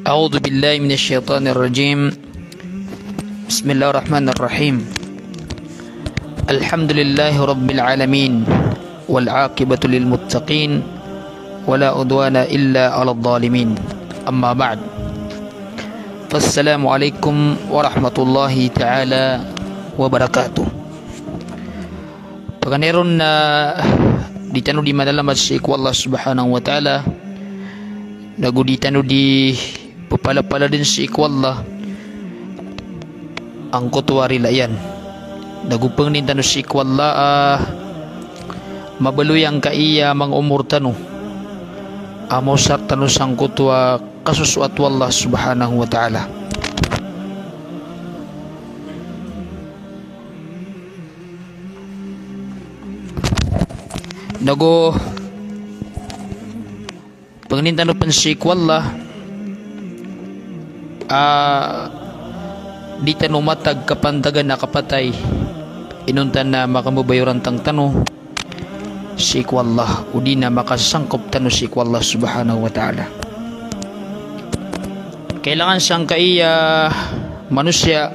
أعوذ بالله من الشيطان الرجيم. بسم الله الرحمن الرحيم. الحمد لله رب العالمين والعاقبة للمتقين ولا عدوان إلا على الظالمين. أما بعد، فالسلام عليكم ورحمة الله تعالى وبركاته. Pagkaneron na ditano di madalamat si Allah subhanahu wa ta'ala, naguditano di pupala-pala din si Allah ang kutuwari layan. Nagupang din tano si Allah mabaluy ang kaiya mang umur tano amo sar tano sang kutuwa kasuswat Allah subhanahu wa ta'ala. Nago pagnintan pan si Allah di tano matag kapantagan na kapatay inuntan na makamubayuran tang tano si Allah o di na makasangkop tano si Allah subhanahu wa ta'ala. Kailangan siyang kaiya manusia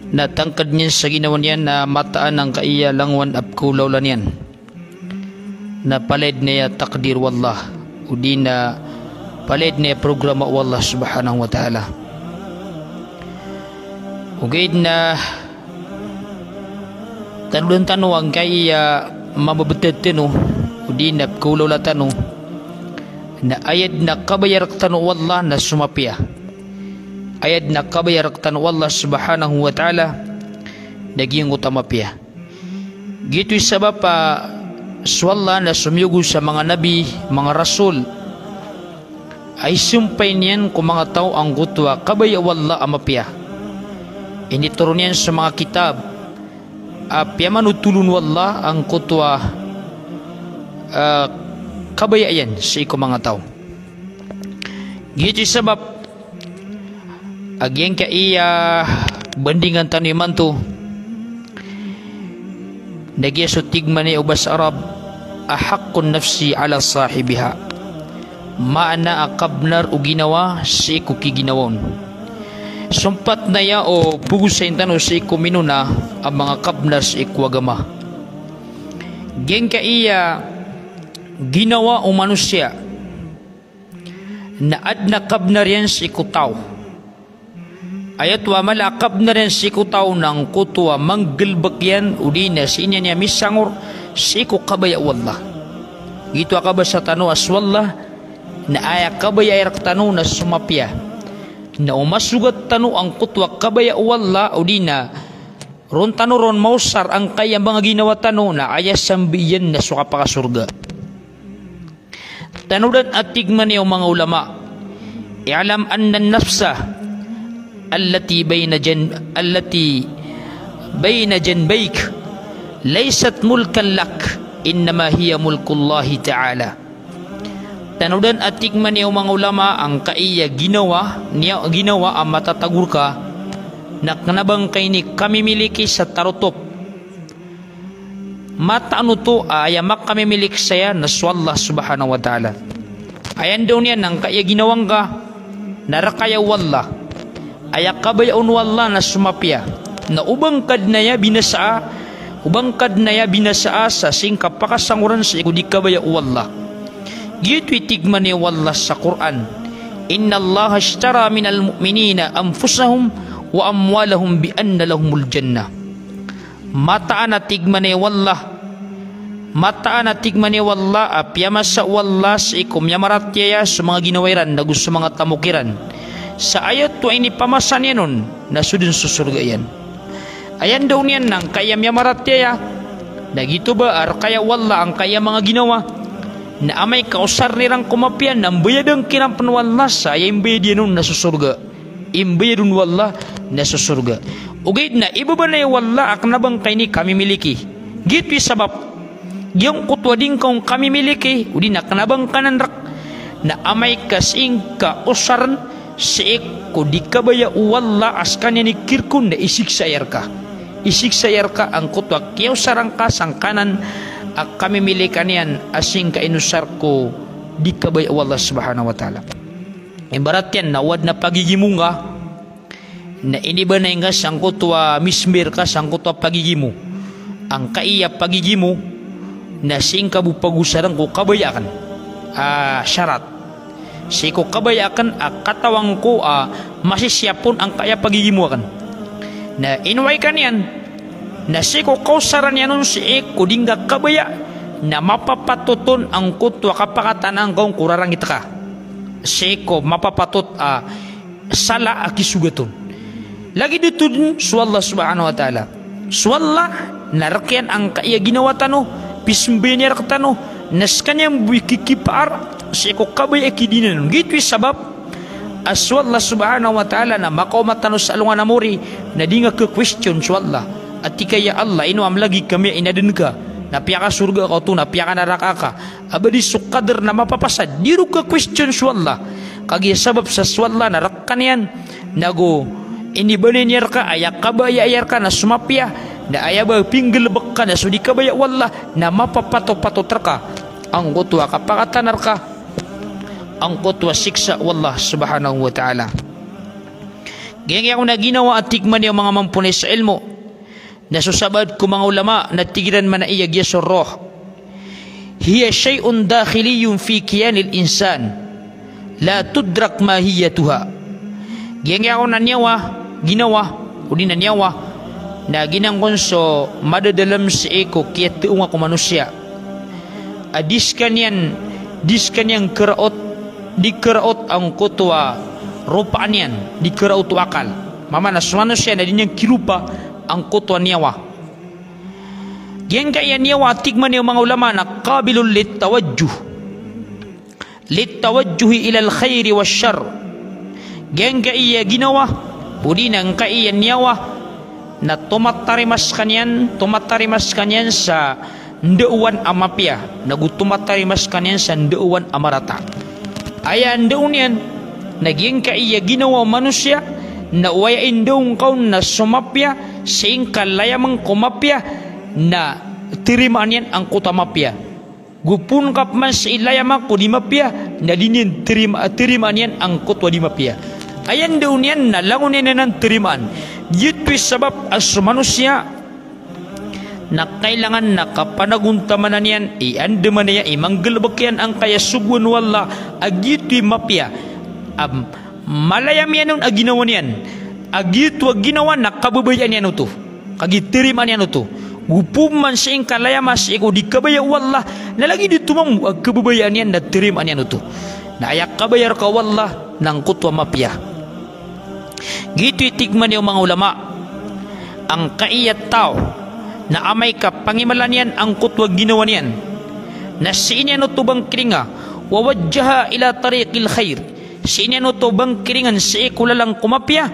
na tangkad niya sa ginawa niya na mataan ng kaiya langwan at kulaw lang yan na palid niya takdir wallah o di na palid niya programa wallah subhanahu wa ta'ala. Ugid na tanong ang kaiya mababatid tino o di na kulaw lang tano na ayad na kabayarak tano wallah na sumapya, ayad na kabayarak tano wallah subhanahu wa ta'ala naging utamapya. Gito'y sabab pa swalla na sumyugo sa mga nabi, mga rasul ay sumpay niyan kung mga tao ang gutwa kabaya wallah amapya. Inituro niyan sa mga kitab apya manutulun wallah ang kutwa kabaya yan sa iko mga tao. Gito'y sabab agyan ka iya bandingan taniman to nagyaso tigman ni ubas Arab ahakun nafsi ala sahibiha maana akabnar o ginawa si iku kiginawon sumpat na ya o pugusayin tano si iku minuna ang mga kabnar si iku agama. Gyan ka iya ginawa o manusia na adna kabnar yan si iku tao ayat wa malakab na rin si kutaw ng kutwa manggalbak yan udina si inya niya misangor si ko kabaya wallah. Gito akaba sa tano as wallah na aya kabaya irak tano na sumapya na umasugat tano ang kutwa kabaya wallah udina ron tano ron mausar ang kaya mga ginawa tano na aya sambiyan na sukapakasurga. Tanudan at tigman niyo mga ulama i'alam anna nafsa التي بين جنبيك ليست ملكا لك إنما هي ملك الله تعالى. Tanudan at tigman niyo mga ulama ang kaiya ginawa ang matatagur ka na kanabang kay ni kami miliki sa tarutop mataano to ayamak kami milik saya na swallah subhanahu wa ta'ala. Ayan daw niya ng kaya ginawang ka narakaya wallah ayak kabayaon wallah na sumapya na ubangkad na ya binasaa sa singkap pakasanguran sa ikudi kabaya wallah. Gito'y tigman ni wallah sa Quran inna Allah ashtara minal mu'minina anfusahum wa amwalahum bi anna lahumul jannah. Mataan na tigman ni wallah apyama sa wallah sa ikum yamaratyaya sa mga ginawairan na gusto mga tamukiran sa ayat to ini pamasan yan nun na sudin susurga yan. Ayan daw niyan ng kaya miyamaratya na gito ba ar kaya wala ang kaya mga ginawa na amay kausar nirang kumapyan ng bayadang kinampan wala sa ayang bayad yan nun na susurga imbayadun wala na susurga. Ugid na iba ba na yung wala ak nabang kay ni kami miliki gito'y sabab yung kutwa din kong kami miliki udi na kanabang kananrak na amay kasing kausaran si ko di kabaya wala askanya ni kirkun na isiksayar ka ang kutwa kiyaw sarang ka sang kanan ak kami milikan yan asing kainusar ko di kabaya Allah subhanahu wa ta'ala. Ibarat yan, nawad na pagigimu nga, na inibanay nga sangkot wa mismir ka sangkot wa pagigimu. Ang kaiya pagigimu, na sing kabu pagusaran ko kabayakan. Syarat. Si ko kabayakan, katawang ko masisiapon ang kaya pagigimu akan. Na inuway kan yan, na si ko kausaran yan nun si ko dingga kabaya, na mapapatuton ang kutwa kapakatan ang kaong kurarang ita ka. Seko mapapatot sala akisugaton. Lagi dito din Allah subhanahu wa ta'ala. Allah narakyan ang kaya ginawa tano, pismbenyer tano, naskanyang bukikipar, seko kabay akidinan. Gitu sabab Allah subhanahu wa ta'ala na makaumatan sa alungan namuri na di nga ka-question Allah. At kaya Allah inuam lagi kami inaden ka. Napiaka surga kau tu, napiaka neraka ka. Abadi sukadar na mapapasad. Diru ka question Allah. Kagi sabab sa Allah narakan yan. Nago ini benar ka ayak kabaya ayar ka na sumapya. Na ayaba pinggel baka na sudi kabaya wallah na mapapato-pato terka. Ang kutwa kapakatanar ka. Ang kutwa siksa wallah subhanahu wa ta'ala. Gaya ako na ginawa at tigman yung mga mampunay sa ilmo. Nasusabad ko mga ulama na tigiran man na iyag yasurroh. Hiya syai'un dakhiliyun fi kiyanil insan. La tudrak mahiyatuha. Gaya ako na ginawa, uli na niyawa, na ginangkon so madadalam sa eko kaya tuong ako manusia. Diskan yan karaot, di karaot ang kutwa rupaan yan, di karaot akal. Mama nas manusia na din yung kirupa ang kutwa niyawa. Yan kaya niyawa tigman yung mga ulama na kabilul litawajjuhi ilal khairi wa syar. Yan kaya ginawa budi nang kaya niyawa na tumatarimas kanyan sa ndeuwan amapia, nagutumatarimas kanyan sa ndeuwan amarata. Ayan daun yan naging kaya ginawa manusia na uwayain daun kaun na sumapya sing kalayamang kumapya na tirimaan yan ang kutamapya. Gupun kap man sa ilayamang kudimapya na dinin tirimaan yan ang kutwa dimapya. Ayan daun yan na langon yan ng tirimaan. Yito'y sabab as manusia na kailangan na kapanaguntamanan yan iandaman niya imanggalbak yan ang kaya sugun wala agito'y mapya. Malayam yan nun aginawan yan. Agito ginawa na kababayaan yan ito. Kagitiriman yan ito. Gupuman sa ing kalayamas ikaw di kabaya wallah na lagi dito mo kababayaan yan na tiriman yan ito. Na ayak kabayar ka wallah ng kutwa mapya. Gito itigman yung mga ulama. Ang kaiyat tao na amay ka pangimalan yan ang kutwa ginawa niyan. Na sinyan ito bang kiringa wawadjaha ila tariqil khair. Sinyan ito bang kiringan sa ikulalang kumapya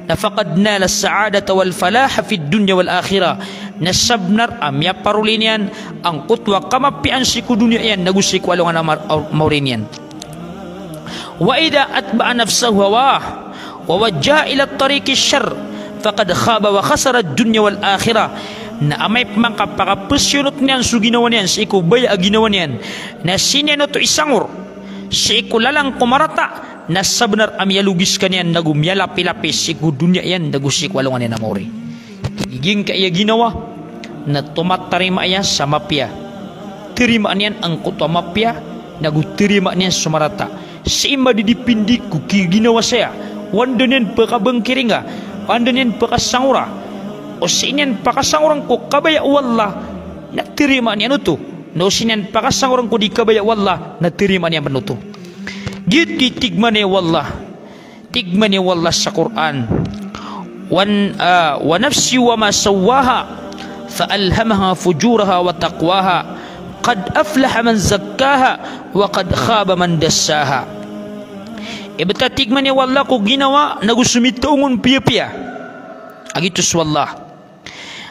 na faqad nala sa'adata wal falaha fid dunya wal akhirah. Nasabnar amya parulin yan ang kutwa kamapian si kudunya yan nagusik walungan maurin yan. Wa idha atba'a nafsahu hawah wa wajjaha ila tariqi syarr faqad khaba wa khasara dunya wal akhirah. Na amay pangkapakapusyunot niyan so ginawa niyan sa ikubay aginawa niyan na sinyan ito isangur sa ikulalang kumarata na sabnar amyalugis ka niyan nagumyalapilapis si kudunya yan nagusik walungan niyan amori. Iging kaya ginawa na tumatarima yan sa mapya. Tirimaan yan ang kutwa mapya nagutirima niyan sumarata. Si ima didipindik ko ginawa saya. Wanda niyan pakabangkiringa. Wanda niyan pakasangura. O sinyan pakasangurang ko kabaya wallah natirimaan yan ito. No sinyan pakasangurang ko di kabaya wallah natirimaan yan ito. Gitu tigman niya wallah. Tigman niya wallah sa Quran. Wa nafsi wa ma sawaha fa alhamaha fujuraha wa taqwaha qad aflaha man zakkaha wa qad khaba man dassaha. Ibata tigman niya wallah ko ginawa nagusumitaungon piya-piya agitus wallah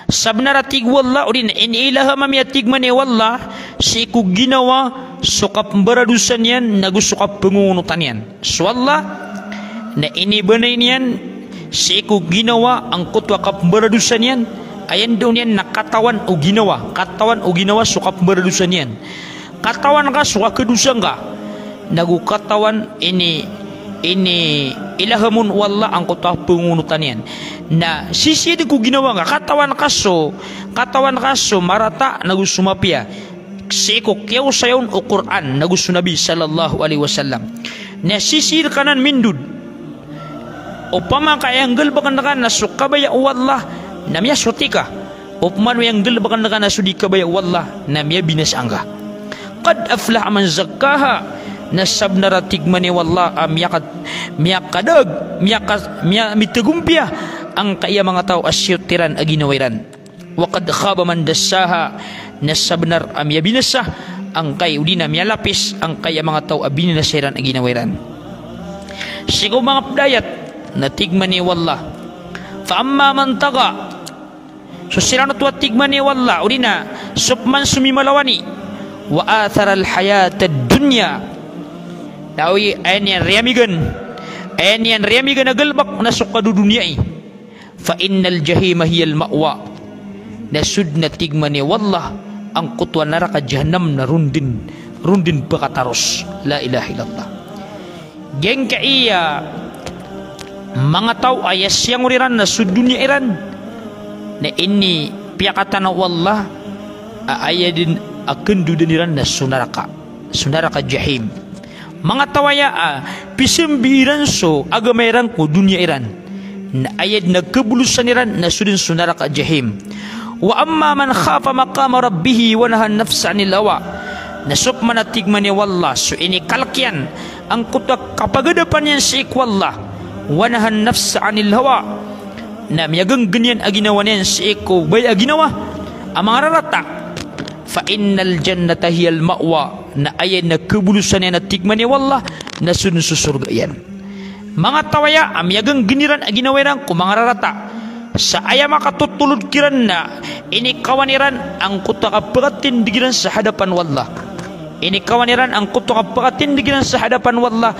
sabnara tig wallah udin inilaha mamya tigman niya wallah si ko ginawa sukap baradusan yan nagusukap pengunutan yan swallah na inibanay niyan si ko ginawa ang kutwa kapbaradusan yan ayan doon yan nakatawan o ginawa katawan o ginawa sukap baradusan yan katawan ka suka kedusan ka nagukatawan ini ini ilahamun wallah ang kutwa pengunutan yan na sisi din ko ginawa nga katawan kaso marata nagusumapia siko kyaw sayon o Quran nagusu Nabi sallallahu alaihi wasallam na sisir kanan mindud upama kayang gelbakan na sukabaya wallah namya sutika upman yang gelbakan na sudikabaya wallah namya binasangga qad aflah man zakkaha nasabnara tigmani wallah miyakadag mitegumpia ang kaya mga tao asyutiran aginawairan wa qad khaba man dassaha nasabnar amya binasa ang kay udina miyalapis ang kaya mga tao abinasairan aginawairan sigo mga pdayat na tigmani wallah fa amma man taga so sila natuwa tigmani wallah udina supman sumimalawani wa athara al hayat ad dunya dawi ayan yan riyamigan na galbak na sukadu dunyai fa innal jahima hiyal ma'wa nasud na tigmani wallah ang kutwa naraka jahannam na rundin pakataros la ilaha illallah geng ka iya mga tao ayas siyang uriran na sud dunya iran na ini piyakatan na wallah aayadin akendu deniran na sunaraka jahim mga tawaya pisembiran so agamayran ko dunya iran na ayad nagkabulusan iran na sudin sunaraka jahim wa amma man khafa maqama rabbih wa nahan nafsa anil hawa nasuk manatigman ni wallah so ini kalakyan ang kutak kapagadapan yan si ikwallah wa nahan nafsa anil hawa na miyagang ganyan aginawa niyan si iko bay aginawa amang rarata fa innal jannata hiyal ma'wa na ayay na kabulusan na tigman ni wallah na sunsusurga yan mga tawaya amyagang giniran aginawairan ko mga rarata sa aya makatutulod kiran na ini kawaniran ang kutakapagatin digiran sa hadapan wallah ini kawaniran ang kutakapagatin digiran sa hadapan wallah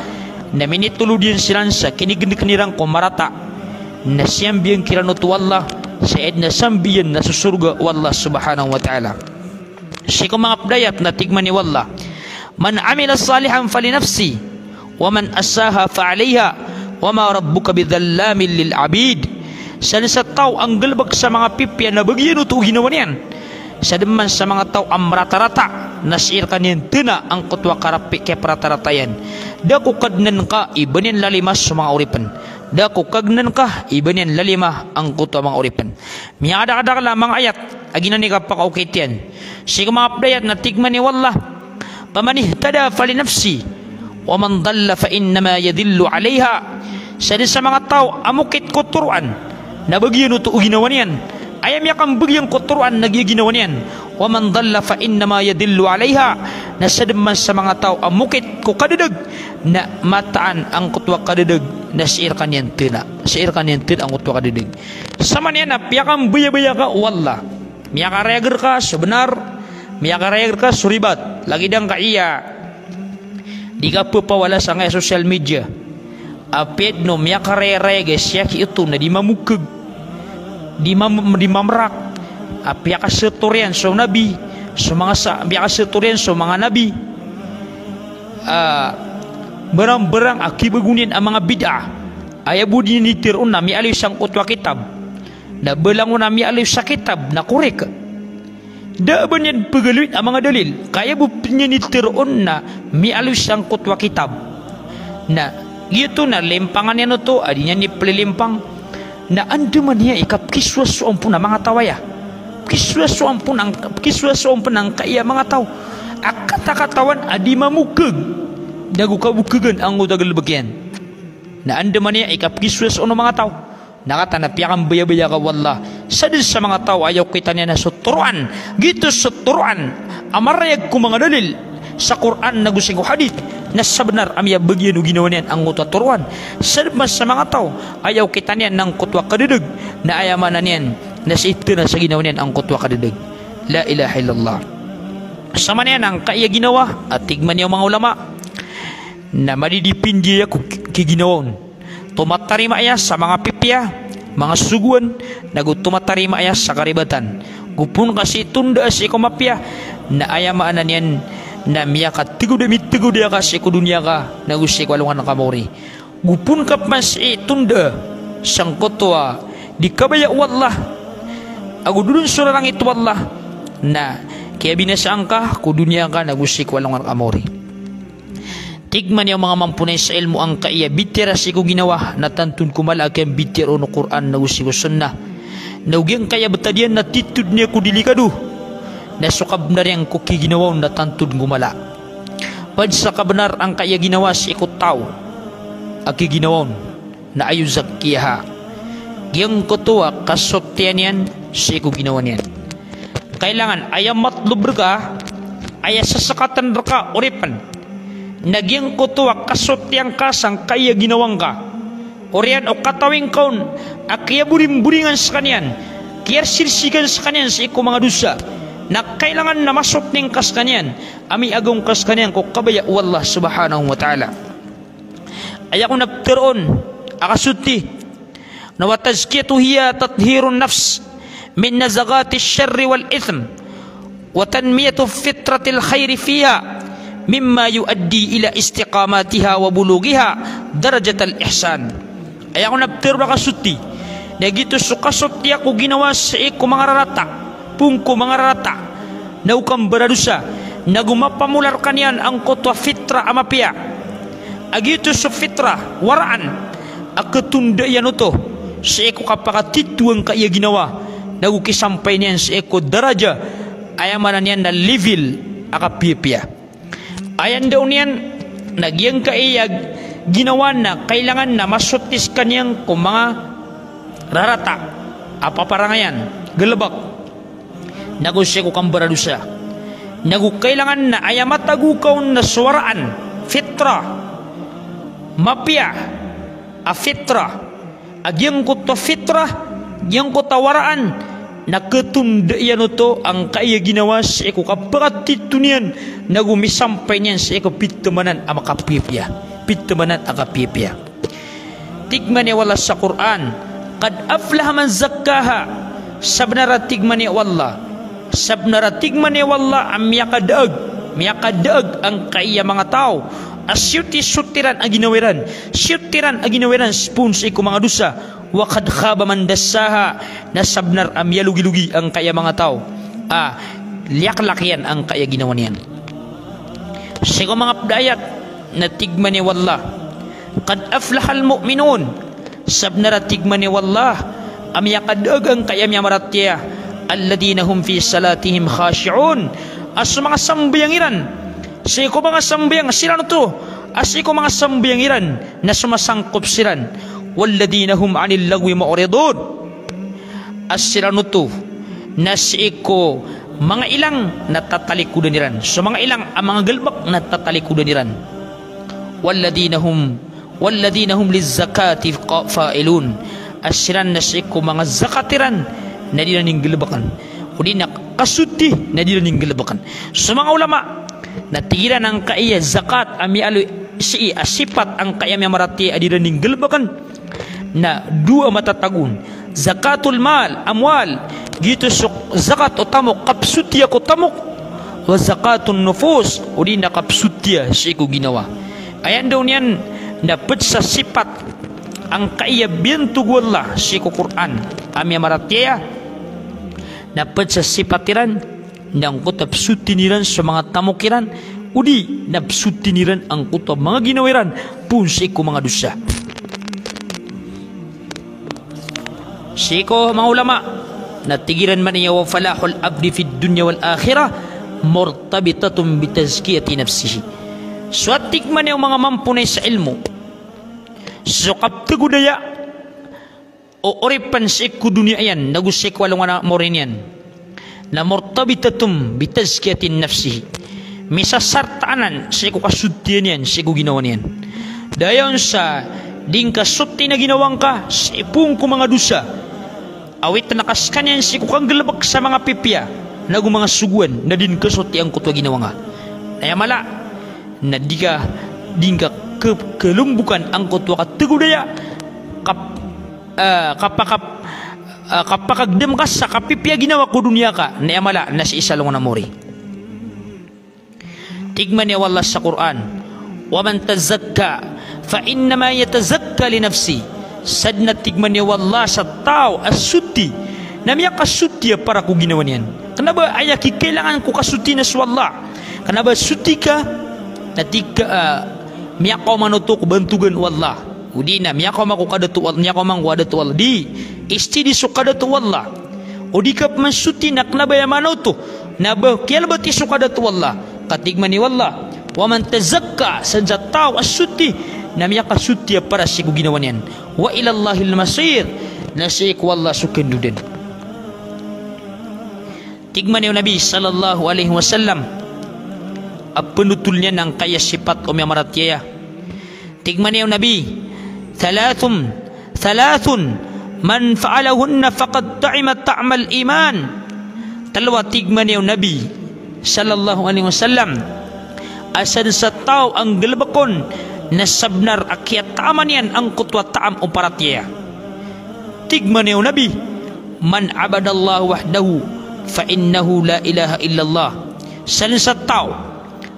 na minitulod yan silan sa kiniginirang ko marata na siyang biyang kiranot wallah sa ed na sambiyan na susurga wallah subhanahu wa ta'ala siya mga pdayat na tigman ni wallah man amila salihan falinafsi wa man asaha fa'alayha wa ma rabbuka bidhallamin lil abid sa tao ang galbag sa mga pipya na bagyan ito ginawa niyan sa deman sa mga tao ang rata-rata nasir kaniyan tina ang kutwa karapi kaya rata-rata yan dako kagnan ka ibanin lalimas sa mga uripan dako kagnan ka ibanin lalima ang kutwa mga uripan miyada-kada lamang ayat aginan ni kapakaukit yan siya mga pdayat na tigman ni wallah paman ihtada falinafsi wa man dalla fa innama yadillu alayha sa mga tao amukit kuturuan na bagyan ito ginawa niyan ayam yakang bagyang kuturuan na ginawa niyan wa man dalla fa innama yadillu alayha na sa mga tao amukit ko kadadag na mataan ang kutwa kadadag na siir kanyan tina ang kutwa kadadag sama niyan na piyakang baya-baya ka wallah miyakareager ka sebenar miyakareager ka suribat lagi dang ka iya di ka pawala sa nga social media apet no miyakareager siya ito na di mamukag di mamrak apiyaka seturian so nabi so mga apiyaka seturian so mga nabi berang-berang akibagunin ang mga bid'ah ayabudi nitirun na mi aliw sang kutwa kitab na belangon na mi aliw sa kitab na korek da banyan pagaluit ang mga dalil kaya bupinya nitirun na mi aliw sang kutwa kitab na gitu na lempangan yan to adinya ni pelilimpang na anda man niya ikap kiswasuan po na mga tawaya kiswasuan po ng kaya mga tao akata-katawan adi mamukag nagukabukagan ang utagal bagyan na anda man niya ikap kiswasuan ng mga tao nakatanapya kang baya-baya ka wallah sadis sa mga tao ayaw kita niya na suturuan gitu suturuan amarayag ko mga dalil sa Quran na gusing ko hadith na sa benar amya bagyan ginawa niyan ang tuturuan sa mga tao ayaw kita niyan ng kutwa kadadag na ayaman na niyan na sa ito na sa ginawa niyan ang kutwa kadadag la ilaha illallah sama niyan ang kaya ginawa at tigman niya mga ulama na madidipin diya kiginawon tumatarima ayas sa mga pipya mga suguan nagutumatarima ayas sa karibatan gupun kasi tunda si kumapya na ayamaan na niyan na miyakat tigo dia kasi ko dunia ka nagusi ko alungan ng kamori gupun kap mas tunda sang kotwa di kabaya wallah agu dudun surarang itu wallah na kaya binasaan ka ku dunia ka nagusik walang amori. Tigman yung mga mampunay sa ilmu ang kaiya bitira si ko ginawa natantun kumalaki ang bitira no Quran nagusik ko sunnah naugyang kaya betadian na titud niya ko dilikado na sukab na rin ko kiginawa na tantun gumala pad sa kabenar ang kaya ginawa si ikot tao aki ginawa na ayo zakkiha giyang kutuwa kasoktian yan si ko ginawa niyan kailangan ayam matlub ka aya sasakatan ka uripan nagyang kutuwa kasoktiang kasang kaya ginawang ka orian o katawing kaun akya buring-buringan sa kanyan kaya sirsigan sa kanyan sa iko mga dusa na kailangan na masok ning kas kanyan ami agong kas kanyan ko kabaya wallah subhanahu wa ta'ala aya ko nagtiroon akasuti na watazkiyatu hiya tathirun nafs min nazagati syarri wal ithm wa tanmiyatu fitratil khairi fiha mimma yuaddi ila istiqamatiha wa bulughiha darajatal ihsan aya ko nagtiroon akasuti na gito sukasot tiya ko ginawa sa iko mga rarata pungko mga rarata na ukang beradusa na gumapamular kanyan ang kotwa fitra amapia agito sa fitra waraan akatunda yan ito sa iko kapakatituang kaya ginawa na ukisampay niyan sa iko daraja ayamanan niyan na level akapipia ayan daw niyan nagyang kaiyag ginawa na kailangan na masutis kanyang kung mga rarata apaparangayan galabak nagusya ko kang baradusa kailangan na ayamatagukaw na suwaraan fitra mapia a fitra agyang ko to fitra gyang ko tawaraan nakatunda yan ito ang kaya ginawa sa iko kapakatitunian nagumisampay niyan sa iko pitamanan ang makapipya pitamanan ang kapipya tigman niya wala sa Quran kad aflaha man zakkaha sabnara tigman niya wala sabnara tigman niya wala ang miyakadag ang kaya mga tao asyuti sutiran ang ginawiran spoon sa iko mga dusa wakad khaba man dasaha na sabnar am yalugi-lugi ang kaya mga tao liyak-lak yan ang kaya ginawa niyan sa iko mga pdayat na tigman ni wallah kad aflahal mu'minun sabnara tigman ni wallah am yakadag ang kaya maratya alladina hum fi salatihim khashi'un as mga sambayangiran sa iko mga sambayang sila na to as iko mga sambayangiran na sumasangkop silan walladina hum anil lagwi ma'uridun as sila na to na si iko mga ilang natatalikudan niran so mga ilang ang mga galbak natatalikudan niran walladina hum lizzakati fa'ilun as sila na si iko mga zakatiran na di na ninggalabakan o di na kasuti na di na ninggalabakan so mga ulama natigiran ang kaya zakat ami alo si asipat ang kaya marati adi na ninggalabakan na dua matatagun zakatul mal amwal gitu zakat utamo kapsutia ko tamok wa zakatun nufus o di na kapsutia si ko ginawa ayan daw niyan dapat sa sipat ang kaya bintug wallah si ko Quran ami maratiya dapat sa sipatiran ng kutab sutiniran sa mga tamukiran udi nabsutiniran ang kutab mga ginawiran punsi ko mga dusa siko mga ulama natigiran man niya wa falahul abdi fid dunya wal akhirah murtabitatun bitazkiyati nafsihi suatik man yung mga mampunay sa ilmu sukap tegudaya o oripan sa iku dunia yan nagusik walong anak mo rin yan na murtabitatum bitazkiyatin nafsihi misasartaanan sa iku kasutian yan sa iku ginawa niyan dayon sa ding kasuti na ginawang ka sa ipung ko mga dusa awit na nakaskan yan sa iku kang galabak sa mga pipya nagu mga suguan na din kasuti ang kutwa ginawa nga nayamala na di ka kelumbukan ang kutwa kategudaya kapakagdem ka sa kapipya ginawa ko dunia ka nayamala na si isa lang na mori tigman niya wallah sa Quran wa man tazakka fa innama yatazakka li nafsi sadna tigman ya wallah sa tao asuti namya kasuti para ku ginawa niyan. Kenapa ayah kailangan ku kasuti na wallah? Kenapa suti ka natika miya ko manuto ko bantugan wallah. Udina miya ko mako kadatu wallah, miya ko man ko kadatu wallah. Di isti di sukadatu wallah. Udi ka masuti nak naba ya manuto. Naba kial bati sukadatu wallah. Katigman ni wallah. Wa man tazakka sanja tao asuti namya kasuti para si ku ginawa niyan. Wa ila Allahil masir nasik wallah sukenduden. Tigman ni Nabi sallallahu alaihi wasallam penutulnya ng kaya sifat o miyamaratyaya. Tigman niyo Nabi, thalathun man fa'alahunna faqad ta'ima ta'mal iman. Dalawa tigman niyo Nabi sallallahu alaihi wasallam, asan sa tao ang galbakon na sabnar akyat taaman yan ang kutwa taam o paratyaya. Tigman niyo Nabi, man abadallahu wahdahu fa innahu la ilaha illallah. Salin sa tao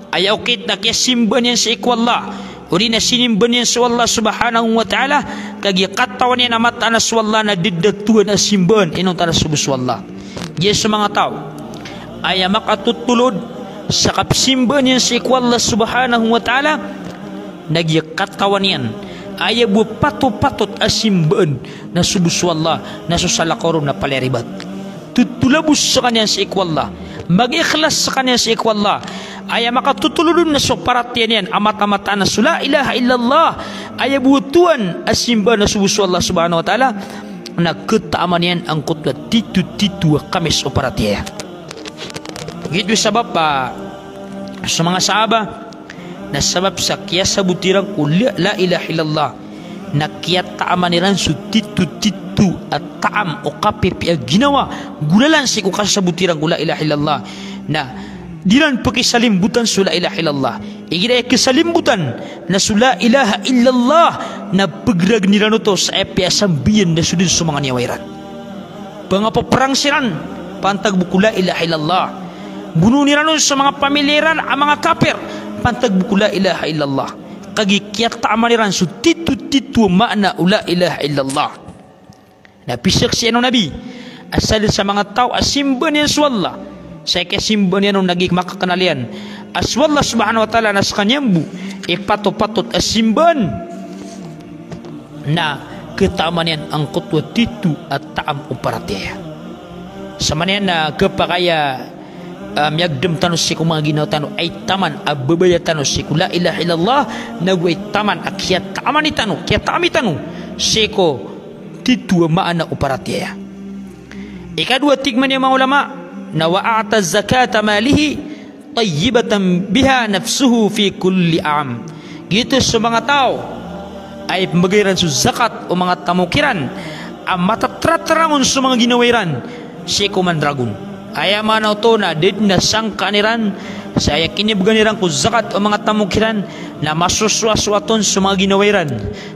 ayaw kit na kaya simban yan sa ikwallah uri na sinimban yan sa Allah subhanahu wa ta'ala kagi katawan yan amat anas wallah na didatuan na simban inong tanas subus wallah. Yes sa mga tao ayaw makatutulod sa kapsimban yan sa ikwallah subhanahu wa ta'ala nagi katawan yan ayaw bu pato-patot asimban na subus wallah na susalakaron na paleribat tutulabos sa kanya sa ikwallah mag-ikhlas sa kanya sa ikwallah ayaw makatutulunod na soparatian yan amat-amat na la ilaha illallah ayaw butuan asimba na subuso Allah subhanahu wa ta'ala nagkataaman yan ang kutwa titu-titu kamis oparatiya. Gitu sabab sa mga sahaba na sabab sa kiyasa butirang ko la ilaha illallah na kiyataaman niran su titu-titu at taam o kapipi ginawa gulalan si kukasabutirang ko la ilaha illallah na dilan pakisalimbutan su la ilaha illallah igira kesalimbutan na su la ilaha illallah na pagrag nirano to sa epiasambiyan na sudin sa mga niyawairan pangapaperang siran pantag buku la ilaha illallah bunuh nirano sa mga pamiliran ang mga kafir pantag buku la ilaha illallah kagi kiat ta'amaniran su titu-titu makna la ilaha illallah napisak si Nabi asal sa mga tao asimban yan suwallah saya kesimban yan nung naging makakanalian aswallah subhanahu wa ta'ala nas kanyambu ipato-patot asimban na ketaman yan ang kutwa titu at taam uparatya sama yan na kapakaya miyagdem tanus si mga ginaw tano ay taman ababaya tanus si la ilaha illallah nagway taman akyat taman ni tano kya tami tano si ko titu maana uparatya. Ikadua tigman yung mga ulama na wa'ata zakata malihi tayyibatan biha nafsuhu fi kulli am. Gitu sa mga tao ay magayiran su zakat o mga tamukiran ang matatratramun sa mga ginawiran si kumandragon aya manaw to na did na sangka niran saya kinibganiran ko zakat o mga tamukiran na masuswaswaton sa mga ginawiran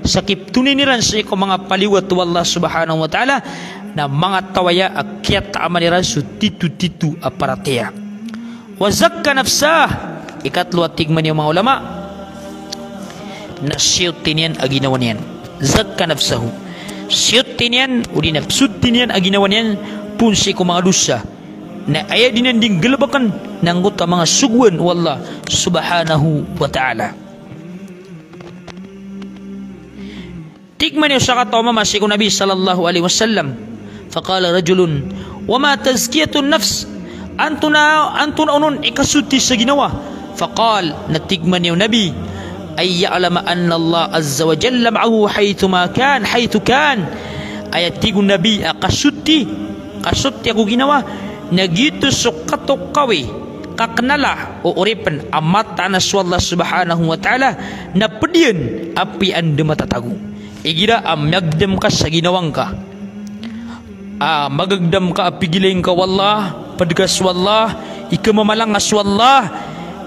sakip tunin niran sa iko mga paliwat to Allah subhanahu wa ta'ala na mga tawaya akyat taamaniran su titu-titu aparatya wa zakka nafsah. Ikatlo at tigman yung mga ulama na siyutin yan aginawan yan zakka nafsahu siyutin yan uli nafsutin yan aginawan yan punsi ko mga dusa na ayaw din ding galabakan ng guta mga sugwan wallah subhanahu wa ta'ala. Tigman niyo sa katawa masiko Nabi sallallahu alaihi wasallam faqala rajulun wama tazkiyatun nafs antuna unun ikasuti sa ginawa faqal natigman niyo Nabi ay ya'lama anna Allah azza wa jalla ma'ahu haythu kan ayat tigun Nabi akasuti ako ginawa nagito sukato kawi kaknala o uripan amata na Allah subhanahu wa ta'ala na pedian api anda matatago igira magdam ka sa ginawang ka magagdam ka api giling ka wallah padgas wallah ikamamalangas wallah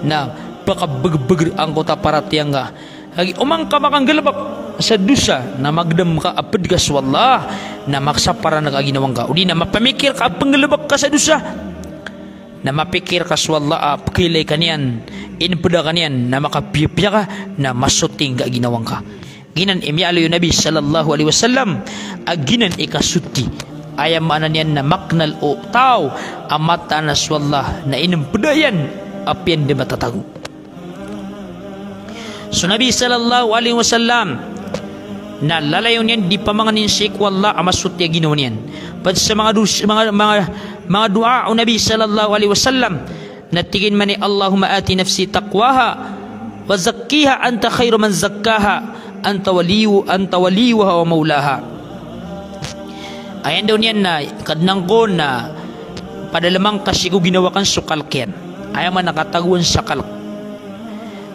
na baka beger ang kota paratiyang ka lagi umang ka makanggalabak sa dusa na magdam ka apedgas wallah na maksapara nagaginawang ka udi na mapamikir ka panggalabak ka sa dusa na mapikir ka sa wallah pakilay kanian inpada kanian na makapiyapya ka na masuting ka ginawang ka ginan imialo yung Nabi sallallahu alaihi wasallam aginan ikasuti ayam mana niyan na maknal o tao amata naswallah na inimpudayan apian di matatago. So Nabi sallallahu alaihi wasallam na lalayo niyan di pamanganin sik wallah amasut ya ginawa niyan. Pad sa mga dua o Nabi sallallahu alaihi wasallam na tigin man ni Allahumma ati nafsi taqwaha wa zakkiha anta khairu man zakkaha anta waliyuha wa maulaha. Ayan daw niyan na kadnang ko na padalamang kasi ko ginawa kan sukalkyan ayaw man nakataguan sa kalk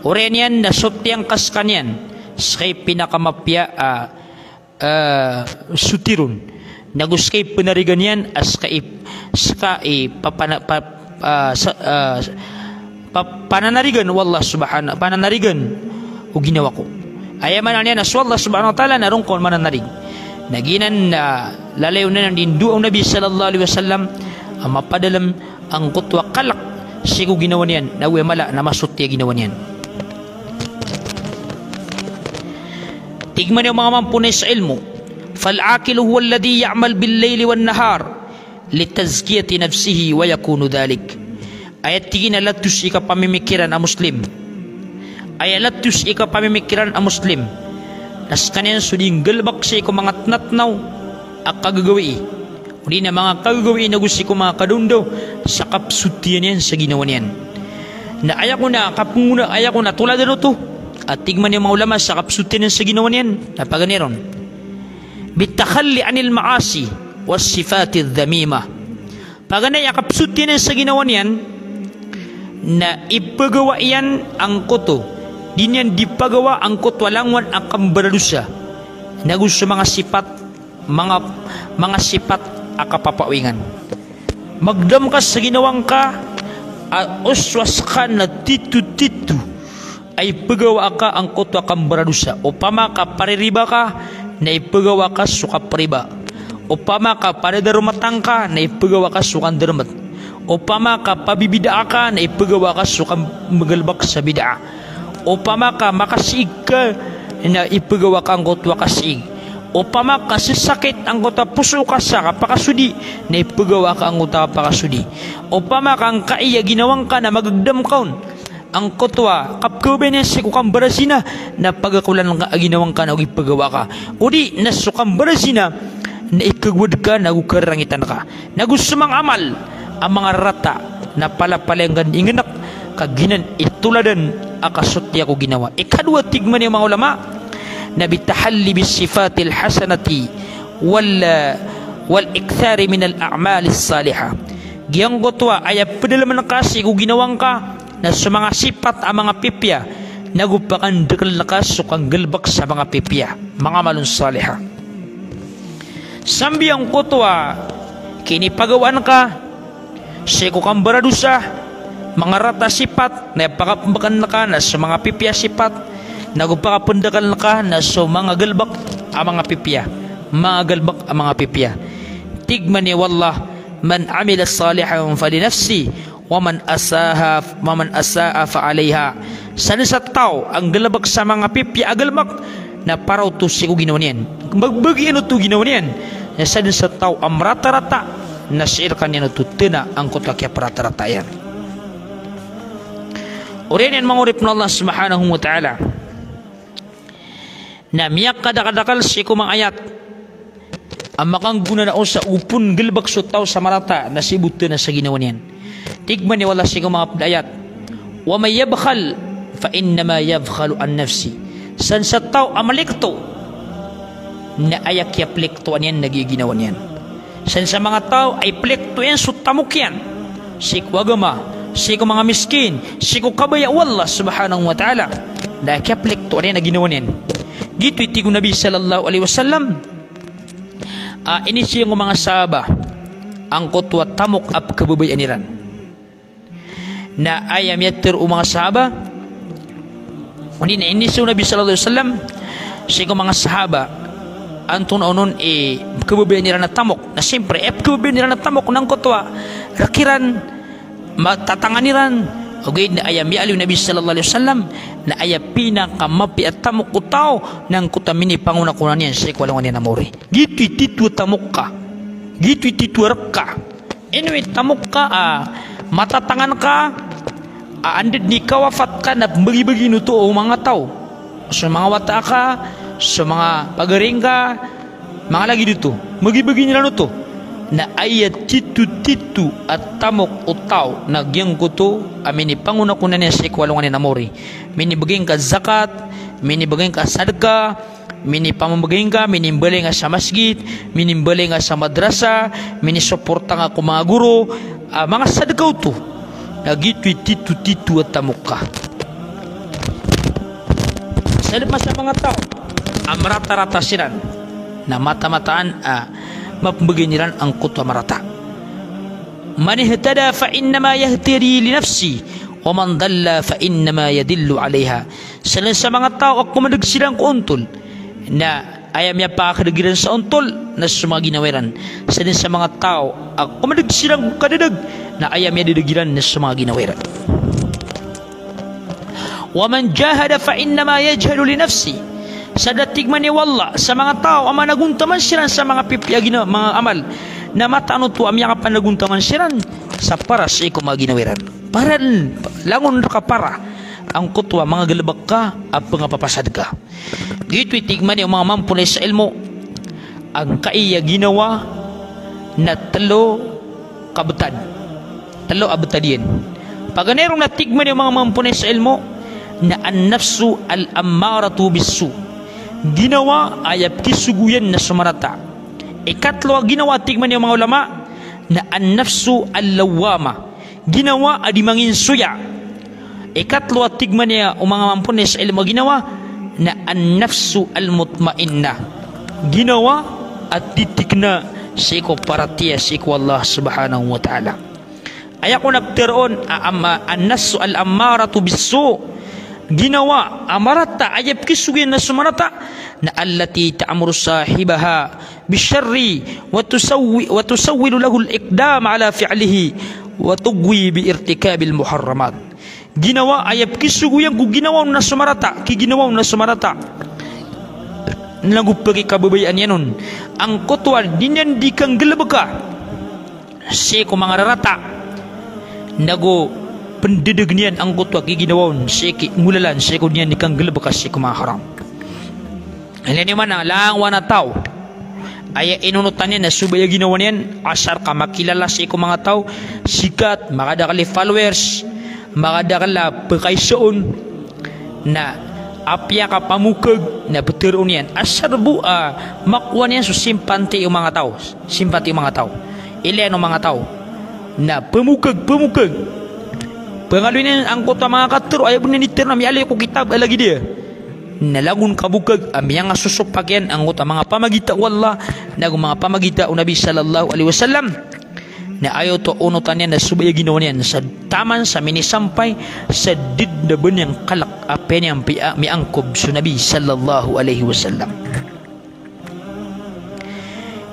oren yan na sotyang kaskan yan skay pinakamapya sutirun naguskay penarigan yan as pananarigan wallah subhanahu pananarigan o ginawa ko ayaw man yan as wallah subhanahu wa ta'ala narong kon mananarig naginan na lalayo na ng dindu ang Nabi sallallahu alaihi wasallam ang mapadalam ang kutwa kalak sigo ginawa niyan na mala na masutya ginawa niyan. Tigman yung mga mampunay sa ilmu fal'akilu huwa alladhi ya'mal bil-layli wan-nahar litazkiyati nafsihi wa yakunu dhalik. Ayat tigin na latus ika pamimikiran ang muslim ayat latus ika pamimikiran ang muslim nas kanyan suding galbak siya ko mga tnatnaw at kagagawi uli na mga kagagawi na gusto ko mga kadundo sa kapsutian yan sa ginawa niyan na ayak ko na kapunguna ayak ko na tulad na to at tigman yung mga ulama sa kapsutian yan sa ginawa niyan napaganiron bitakhalli anil maasi was sifati dhamima paganay kapsutian yan sa ginawa niyan na ipagawa yan ang koto dinyan dipagawa ang kutwalangwan ang kambaralusa na gusto mga sipat akapapawingan magdam ka sa ginawang ka uswas ka na titu ay pagawa ka ang kutwa kambaralusa upama ka paririba ka na ipagawa ka suka pariba upama ka paridarumatang ka na ipagawa ka sukan darumat upama ka pabibida ka na ipagawa ka sukan magalbak sa bida upama ka makasig ka na ipagawa ka ang kutwa kasig upama ka sasakit ang kutwa puso ka sa kapakasudi na ipagawa ka ang kutwa pakasudi upama ka ang kaiya ginawang ka na magagdam kaun ang kutwa kapkubay na si kukang barasina na pagakulan ka ginawang ka na ipagawa ka udi na sukang barasina na ikagwad ka na ukarangitan ka na gusto mang amal ang mga rata na palapalenggan inganak kaginan ituladan akasutya ko ginawa ikadwa tigman yung mga ulama na bitahalli bisifatil hasanati wal ikthari min al a'malis salihah giyang gotwa ay padalaman kasi ko ginawang ka na sa mga sipat ang mga pipya nagupakan dekal lakas sukang galbak sa mga pipya mga malun salihah sambi ang gotwa kinipagawan ka siko kang baradusa mga rata sipat na pakapakan na ka na sa mga pipya sipat nagpakapundakan na ka na sa mga galbak ang mga pipya tigman ni wallah man amila salihan falinafsi wa man asaa fa alayha sana sa tao ang galbak sa mga pipya agalmak na paraw to sigo ginawa niyan magbagi ano to ginawa niyan na sana sa tao ang rata-rata na siir kanya na tutina ang kutakya rata-rata yan. Orin yan mga urip na Allah subhanahu wa ta'ala na miyak kadakadakal si kumang ayat ang makangguna na o sa upun gilbak sutaw sa marata na sibuto na sa ginawa niyan tigman ni wala si kumang ayat wa may yabkhal fa innama yabkhalu an nafsi san sa tao amalikto na ayak ya plekto niyan nagiginawa niyan san sa mga tao ay plekto yan sutamok yan si kwagama siko mga miskin, siko kabaya wallah subhanahu wa ta'ala na kaplik to rin na ginawa niyan gitu iti ko Nabi sallallahu alaihi wasallam inisiyang mga sahaba ang kutwa tamok ap kababayan niran na ayam yatir o mga sahaba hindi na inisiyang Nabi sallallahu alaihi wasallam siko mga sahaba antun onon kababayan niran na tamok na siyempre kababayan niran na tamok ng kutwa rakiran matatanganiran Okay, na ayam ya aliw Nabi sallallahu alaihi wasallam na aya pinakamapi at tamok utaw ng kutamini panguna kunan yan sa ikawalang na namori. Gitu ititu tamok ka. Gitu ititu ka. Anyway, tamok ka, matatangan ka, andid ni kawafat ka na bagi-bagi nuto o mga tao. Sa mga wata ka, sa mga pagaring ka, mga lagi dito. Bagi-bagi nila nuto. Na ayat titu-titu at tamok utaw na giyang kuto amini panguna kunan niya sa ikawalang na namori. Mini baging ka zakat, mini baging ka sadaka, mini pamamaging ka, minimbali nga sa masjid, minimbali nga sa madrasa, minisuporta nga ko mga guro, mga sadakaw to. Nagito'y titu-titu at tamok ka. Salip sa mga tao, marata-rata silan, na mata-mataan, mapambagay nilan ang kutwa marata. Man ihtada fa innama yahtiri li nafsi wa man dalla fa innama yadillu alaiha. Salin sa mga tao ako madagsilang ko untol na ayam niya pakakadagiran sa untol na sa mga ginawiran. Salin sa mga tao ako madagsilang kadadag na ayam niya didagiran na sa mga ginawiran. Wa man jahada fa innama yajhalu li nafsi. Sa datig man ni wala sa mga tao ama naguntaman siran sa mga pipyagi na mga amal na matano to amya ka panaguntaman siran sa para sa iko mga ginawiran. Para langon ka para ang kutwa mga galabak ka at pangapapasad ka. Dito tigman ni mga mampunay sa ilmo ang kaiya ginawa na talo kabutad. Talo abutadin. Paganerong natigman ni mga mampunay sa ilmo na an-nafsu al-ammaratu bis-su. Ginawa ayap kisuguyan na sumarata. Ikatlo ginawa tigman yung mga ulama na an-nafsu al-lawama. Ginawa adi mangin suya. Ikatlo tigman niya mga mampunis ilmo ginawa na an-nafsu al-mutmainna. Ginawa at titikna si ko paratiya si ko Allah subhanahu wa ta'ala. Ayako nagteroon an-nafsu al-ammaratu bis-su. Ginawa amarata ayap kisuguyan na sumarata na allati ta'muru sahibaha bisyarri wa tusawwilu lahu al-iqdam ala fi'lihi wa tugwi bi irtikabil muharramat. Ginawa ayap kisuguyan ku ginawa na sumarata ki ginawa na sumarata nagupagi kababayan yanon ang kutwa dinyan di kang gelabaka si ko mga rarata nago pendidig niyan ang kutwa giginawon siki ngulalan siko niyan nikang gelebekas siko mga haram. Alin ni mana lang wana tao aya inunutan niyan na subaya ginawa niyan asar ka makilala siko mga tao sikat makadakali followers makadakala pekaisoon na apya ka pamukag na beteron niyan asar bu makuha niyan so simpati yung mga tao simpati yung mga tao ilan yung mga tao na pemukag pengaluin ang kota mga katero ayaw ninitir na may alay ko kitab lagi dia nalagun kabukag amiyang asusok pakyan ang kota mga pamagita wala na mga pamagita o Nabi sallallahu alaihi wasallam na ayaw to unutan niya na subaya ginawa niyan sa taman sa minisampay sa diddaban niyang kalak apen niyang miangkob sa Nabi sallallahu alaihi wasallam.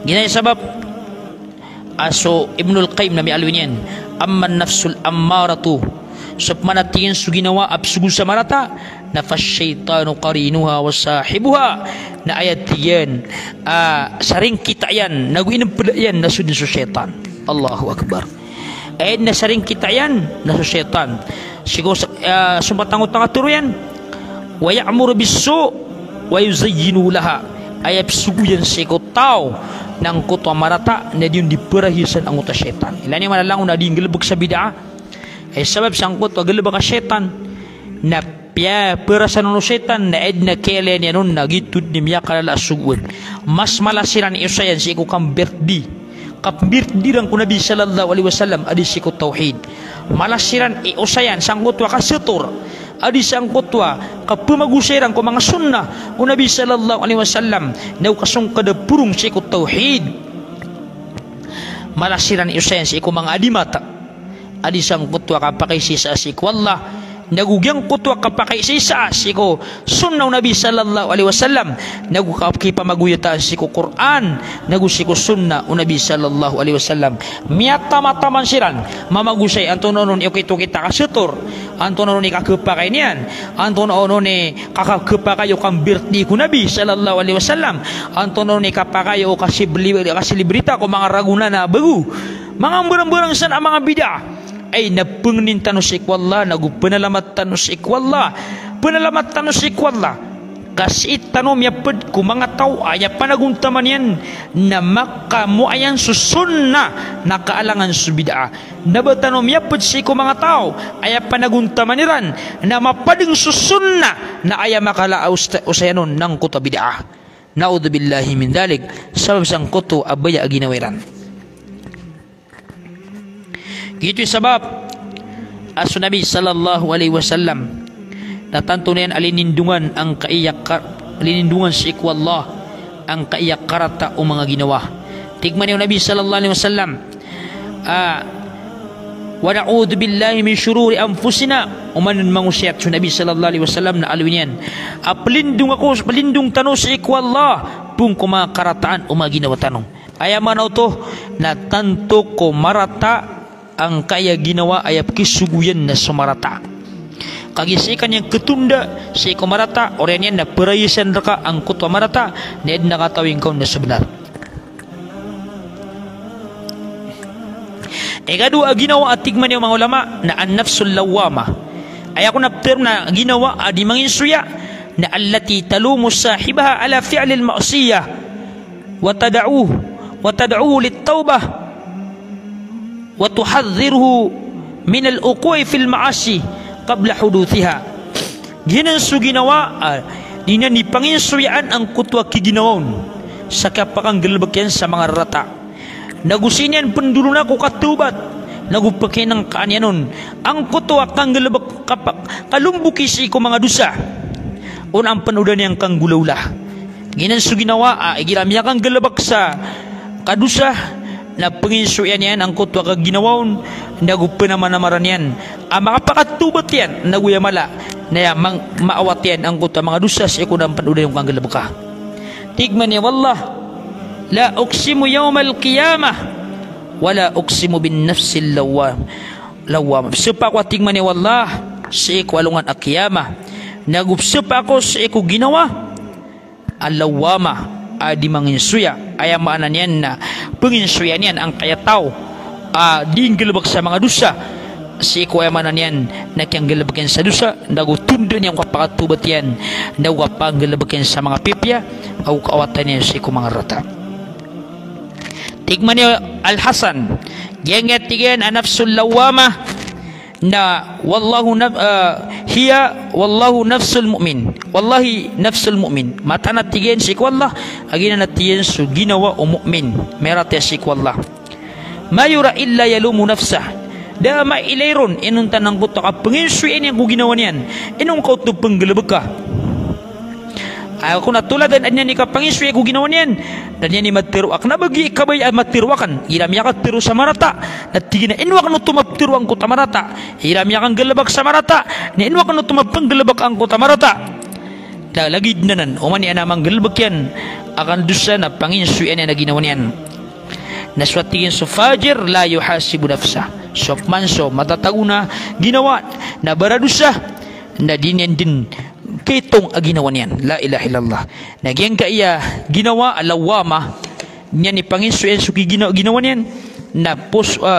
Ginaya sabab aso Ibnul Qayyim na may alwin yan amman nafsul ammaratu sub manatingin su ginawa absugu sa marata na fasyaitanu qarinuha wa sahibuha na ayat yan saring kita yan naguinang pala yan na sudin su syaitan. Allahu Akbar. Ayat na saring kita yan na su syaitan siguro sumatangot nga turo yan wa ya'muru bis-su wa yuzayyinu laha ayat sugu yan siko tao ng kutwa marata na diyon diperahisan ang uta syaitan. Ilan yung malalang na diyon galabag sa bid'a ay sabab sang kutwa galabag ka syaitan na perasan ng syaitan na ed na kele niya nun nagitud ni miya kalala asugun mas malasiran isayan si iku kang birthday kapbirthday lang ko Nabi sallallahu alaihi wasallam adi si ko tauhid malasiran iusayan sang kutwa kasetur adi sang kutwa kapumagusairan ko mga sunnah ko Nabi sallallahu alaihi wasallam na kasong kada purong si ko tauhid malasiran iusayan si ko mga adimata adi sang kutwa kapakaisi sa asik wallah nagugyang kutwa kapakai sisa siko sunnaw Nabi sallallahu alaihi wasallam nagu kapamaguyata siko Quran nagu siko sunna Nabi sallallahu alaihi wasallam miata mataman siran mamagusay antononon ito kita kasutur antononon ikakepakai niyan antononon kakakepakayo kang birthday ku Nabi sallallahu alaihi wasallam antononon ikapakayo kasih librita ko mga raguna na bagu mga barang-barang san ang mga bidah ay napengnin tanus ikwallah nagu penalamat tanus ikwallah penalamat tanus ikwallah kasi tanom yapad ku mga tao ay panaguntaman yan na makamu ayan susunna na kaalangan subida na batanom yapad si ku mga tao ay panaguntaman niran na mapading susunna na ay makala usayanon ng kuta bid'ah naudzubillahi min dalik sabab sang kuto abaya aginawiran. Gitu sebab asu Nabi sallallahu alaihi wasallam natantunan alinindungan ang alinindungan si ikwallah ang kaiyakarata o mga ginawa. Tigman yung Nabi sallallahu alaihi wasallam wa na'udzu billahi min syururi anfusina umanan mangusiat su Nabi sallallahu alaihi wasallam na alwinian pelindung ako pelindung tanong si ikwallah pung kumakarataan o mga ginawa tanong ayaman to na tanto ko marata ang kaya ginawa ay kisuguyan na sumarata kagisikan yang ketunda si kumarata orang yan na perayasan raka ang kutwa marata na nakatawing kau na sebenar ikadua ginawa at tigman yung mga ulama na an-nafsul lawama ay ako na term na ginawa di mangin suya na allati talumu sahibaha ala fi'lil ma'siyah wa tad'uhu lit-taubah wa tuhadhdhiruhu min al-uqu'i fil ma'asi qabla huduthiha ginansu ginawa dinan ni panginsuyaan ang kutwa kiginawon sa kapakang galbakyan sa mga rata nagusinyan pendulu na ko katubat nagupakin ng kaanyanon ang kutwa kang galbak kapak kalumbuki si ko mga dusa unang panudan yang kang gulawla ginansu ginawa giramya kang galbak sa kadusa na panginsuyan yan ang kutwa kag ginawon nagupa naman namaran yan makapakatubat yan naguyamala na maawat yan ang kutwa mga dusas ikunang panuda yung kang galabaka tigman niya wallah la uksimu yawmal qiyamah wala uksimu bin nafsil lawam sepa ko tigman niya wallah si iku alungan akiyamah nagupsepa ko si iku ginawa alawama di manginsuya ay maanan yan na penginsuyan yan ang kaya tao diinggalabak sa mga dusa si ko ay maanan yan na kiyang galabakin sa dusa nagutundan yung kapakatubat yan nagupangalabakin sa mga pipya o kaawatan yan si ko mga rata tigman niyo Al-Hasan gengat tigan an-nafsul lawama na wallahu hiya wallahu nafsul mu'min wallahi nafsul mu'min mata natigen si wallah agina natigen su ginawa o mu'min merate si wallah mayura illa yalumu nafsah da ma ilayron inun tanang ko ka penginsuin yang ginawa niyan inung ko to penggelebeka ako natuladan anya ni ka penginsuin ko ginawa niyan dan yan ni matiruak na bagi kabay matiruakan iramya ka tiru sa marata natigina inwa kanu tumaptiruang ko tamarata iramya kang gelebak sa marata ni inwa kanu tumapenggelebak ang ko tamarata da lagi nanan umani anamang gelebak yan akan dusa na panginsuin na ginawa niyan naswatigin so fajir la yuhasibu nafsa sopmanso matataguna ginawa na baradusa na dinyan din kitong aginawa niyan la ilaha illallah nagyang kaya ginawa alawama niyan ni panginsuin suki ginawa niyan na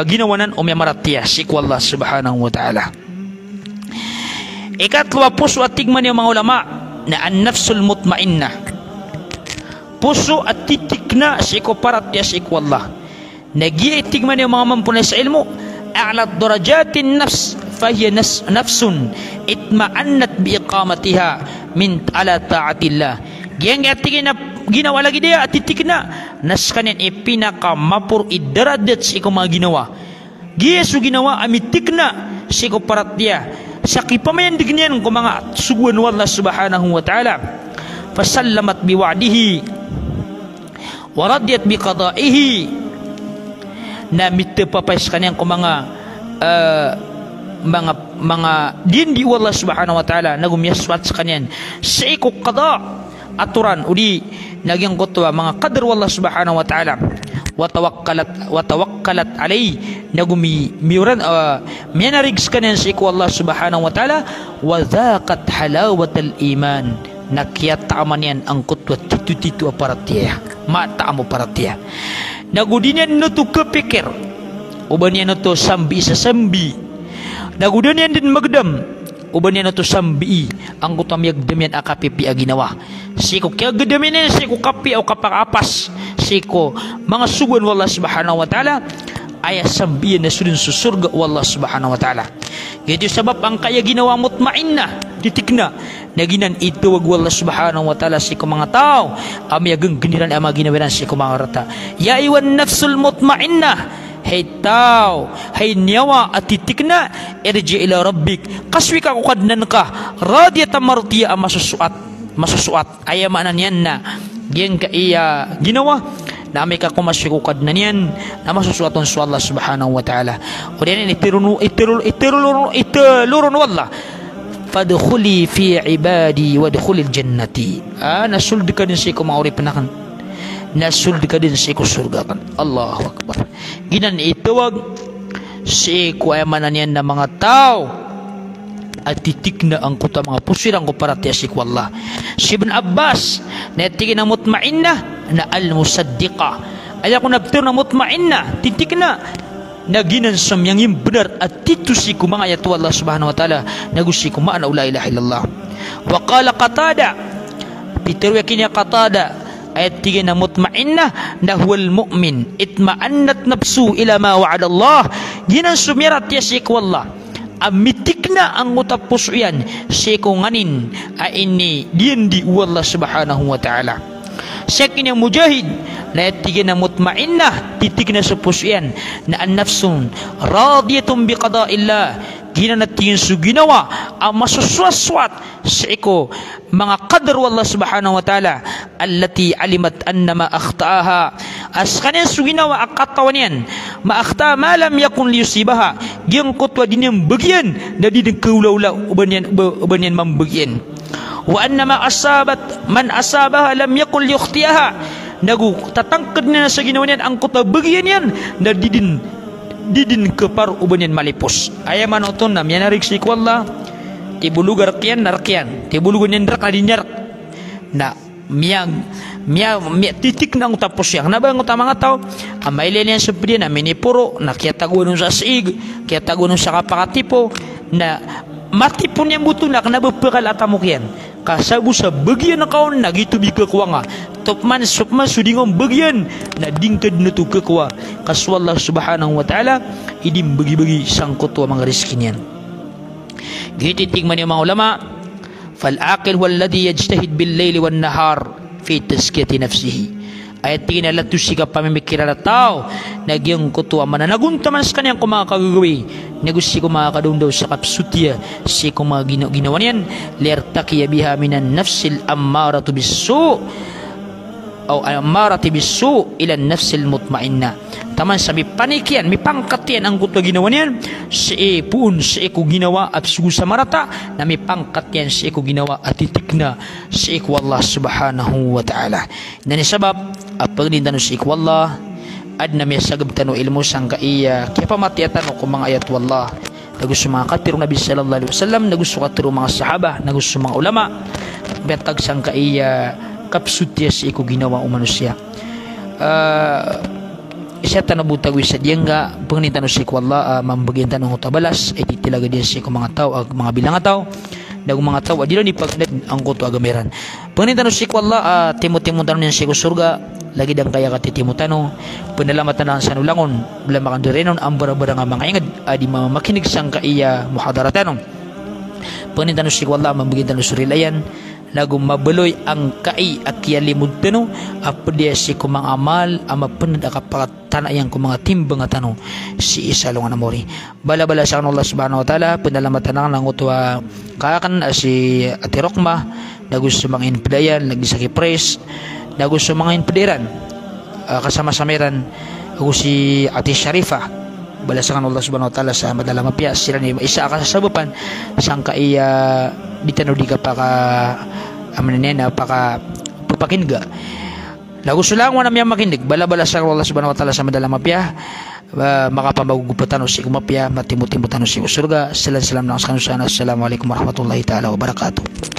ginawanan o mamaratiya si Allah subhanahu wa ta'ala ikatlo puso at tigman yung mga ulama na an-nafsul mutmainna puso at titik na si ko paratiya si Allah nagiitig man yung mga mampunay sa ilmo a'la darajatin nafs fahiya nafsun itma'annat biiqamatiha min ala ta'atillah giyang atigin na ginawa lagi dia atitik na nas kanin ipinaka mapur idaradat si ko mga ginawa giyesu ginawa amitik na si ko paratiya sa kipamayan dignian ko mga suguan wallah subhanahu wa ta'ala fasallamat biwa'dihi wa radiyat biqada'ihi na mitapapais kanyang ko mga mga din di Allah subhanahu wa ta'ala nagumyaswat sa kanyan sa iko qada aturan udi nagyang kutwa mga qadar Allah subhanahu wa ta'ala wa tawakkalat alay nagumi miuran minarigs kanyan sa iko Allah subhanahu wa ta'ala wa dhaqat halawatal iman nakyat taaman yan ang kutwa titu aparatya mata mo paratya nagudinyan no to kepikir uban yan no to sambi sa sambi nagudan yan din magdam uban yan to sambi ang kutam yagdam yan akapipi aginawa siko kaya gadamin yan siko kapi o kapakapas siko mga sugan wallah subhanahu wa ta'ala ay sambi yan na sudin susurga wallah subhanahu wa ta'ala gitu sabab ang kaya ginawa mutmainna titikna naginan ito wag wallah subhanahu wa ta'ala siko mga tao amayagang geniran ama ginawiran siko mga rata ya iwan nafsul mutmainna hay tao, hay nyawa at titikna irji ila rabbik kaswi ka kukadnan ka radiyatan martiya masusuat ayamanan yan na yan ka iya ginawa na may ka kumaswi kukadnan yan na masusuaton sa Allah subhanahu wa ta'ala o yan itirulurun wallah fadkhuli fi ibadi wadkhulil jannati nasuldi ka din siya kumauri panakan nasuldi ka din sa iko surga kan Allahu Akbar ginan itawag si iko ay manan yan na mga tao at titik na ang kuta mga pusirang ko para tiya si Allah si Ibn Abbas na tigin na mutmainna na al-musaddiqa ay ako nabtir na mutmainna titik na naginan samyang yung benar at tito si ko mga ayat Allah subhanahu wa ta'ala nagusi ko maana la ilaha illallah wa qala Qatada pitirwa kinya Qatada ayat 3 na mutmainna na huwal mu'min itma'annat nafsu ila ma wa'ada Allah ginan sumirat yasik wallah amitik na ang utapos yan siko nganin ay ini diyan di wallah subhanahu wa ta'ala sakin yang mujahid na ayat 3 na mutmainna titik na sa puso yan na an nafsun radiyatun biqada'illah ginan natin su ginawa ang masuswaswat sa iko mga qadar wallah subhanahu wa ta'ala allati alimat annama akhtaaha as kanin su ginawa akatawan yan maakta malam yakun liyusibaha giyang kutwa din yung bagyan na din kaulaula uban yan mambagyan wa annama asabat man asabaha lam yakun liyukhtiyaha nagu tatangkad na sa ginawa yan ang kutwa bagyan yan na didin kepar ubanyan malipos ayaman oton na mianarik si Allah tibulugar kian narkian tibulugan yan rak na dinyarak na titik na utapos yang nabang utama nga tao amay lilian sa pwede na minipuro na kaya taguan sa siig kaya taguan sa kapakatipo na matipon yung buto na kanabapakal atamok yan kasabu sa bagyan na kaon nagitubi kakwa nga topman supman sudingong bagyan na dingkad na to kakwa kaswallah subhanahu wa ta'ala idim bagi-bagi sangkot wa mga riskin yan gititigman yung mga ulama fal-aqil walladhi yajtahid bil-layli wan-nahar fi tazkiyati nafsihi ayat 3 na lato siya pamimikira na tao nagyang kutuwa mananagunta man sa kanyang kumakagagawi negusi kumakadong daw sa kapsutya si ginawa niyan lertakiya biha minan nafsil ammaratu bisu o ammaratu bisu ila nafsil mutmainna taman sa mipanikian mipangkatian ang kutuwa ginawa niyan si pun si ko ginawa at sugu sa marata na mipangkatian si ko ginawa at titik na si ko Allah subhanahu wa ta'ala na nisabab at pagnindan si ko Allah ad na may sagab tano ilmo sang kaiya kaya pamatiatan ko mga ayat wallah nagusto mga katirong Nabi sallallahu alaihi wasallam nagusto katirong mga sahaba nagusto mga ulama betag sang kaiya kapsutya si ko ginawa o manusia isa tanabutag sa diyan nga pagnindan si ko Allah mambagian tanong tabalas ay titilaga din si ko mga tao ag mga bilang tao dagang mga tao adila ni pagdad ang kuto agameran pagnindan si ko Allah timot-timotan niya si ko surga lagi dang kaya katitimutano panalamatan sa nulangon bala makandirenon ang bara-bara nga mga ingad adi mamakinig sang kaiya muhadaratanon pagnindan si ko Allah mambagian surilayan lagu mabeloy ang kai at kialimud tano apdia si kumang amal ama penad akapatana yang kumang timbang atano si isa lungan amori bala-bala sa Allah subhanahu wa ta'ala pinalamatan ng utwa kakan si Ate Rokma nagusto mga inpedayan lagi sa kipres nagusto mga inpederan kasama sameran ako si Ate Sharifa balasakan Allah subhanahu wa ta'ala sa madala mapya sila ni isa ka sa sabupan sangka iya ditano di ka paka amanena paka papakinga nagusto lang mo na miya makinig bala-bala sa Allah subhanahu wa ta'ala sa madala mapya makapamaguguputan o si kumapya matimutimutan o si usurga salam na kasanusan assalamualaikum warahmatullahi ta'ala wabarakatuh.